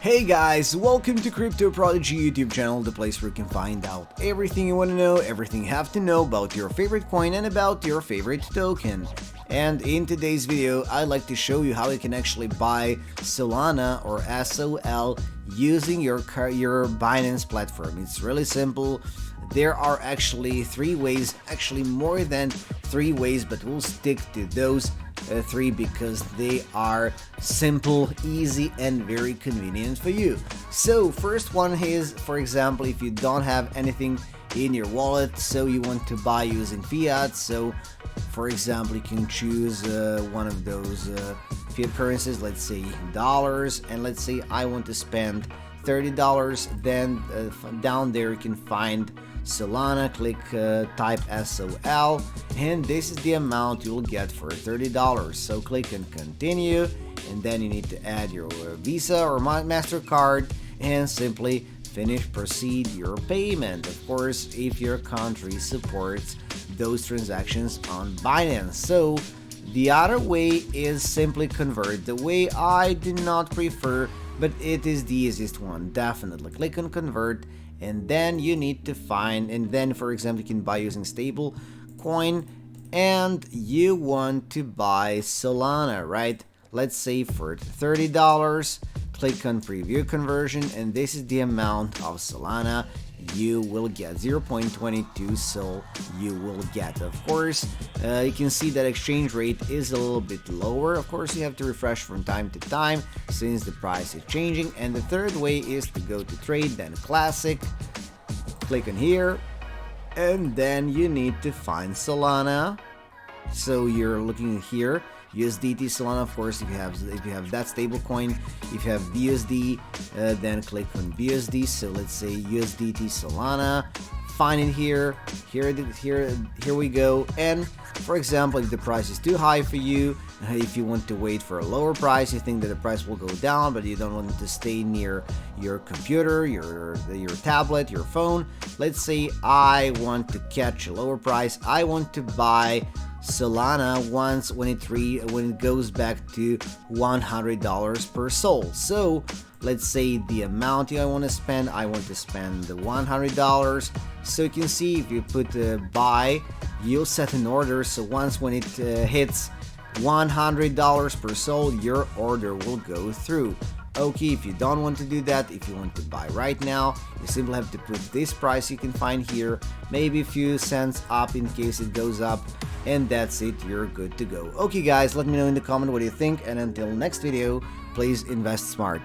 Hey guys, welcome to Crypto Prodigy YouTube channel, the place where you can find out everything you want to know, everything you have to know about your favorite coin and about your favorite token. And in today's video, I'd like to show you how you can actually buy Solana or SOL using your Binance platform. It's really simple. There are actually three ways, actually more than three ways, but we'll stick to those three because they are simple, easy, and very convenient for you. So first one is, for example, if you don't have anything in your wallet, so you want to buy using fiat. So for example, you can choose one of those fiat currencies, let's say dollars, and let's say I want to spend $30. Then down there you can find Solana, click type SOL, and this is the amount you'll get for $30. So click and continue, and then you need to add your Visa or MasterCard and simply proceed your payment. Of course, if your country supports those transactions on Binance. So the other way is simply convert. The way I do not prefer, but it is the easiest one, definitely. Click on convert, and then you need to find, and then for example you can buy using stable coin, and you want to buy Solana, right? Let's say for $30, click on preview conversion, and this is the amount of Solana you will get, 0.22 SOL you will get. Of course, you can see that exchange rate is a little bit lower. Of course, you have to refresh from time to time since the price is changing. And the third way is to go to trade, then classic, click on here, and then you need to find Solana. So you're looking here, USDT Solana. Of course, if you have that stable coin, if you have BUSD, then click on BUSD. So let's say USDT Solana, find it here we go. And for example, if the price is too high for you, if you want to wait for a lower price, you think that the price will go down, but you don't want it to stay near your computer, your tablet, your phone. Let's say I want to catch a lower price. I want to buy Solana when it goes back to $100 per SOL. So let's say the amount I want to spend the $100. So you can see if you put buy, you'll set an order. So when it hits $100 per SOL, your order will go through. Okay, if you don't want to do that, if you want to buy right now, you simply have to put this price you can find here, maybe a few cents up in case it goes up, and that's it, you're good to go. Okay guys, let me know in the comment what you think, and until next video, please invest smart.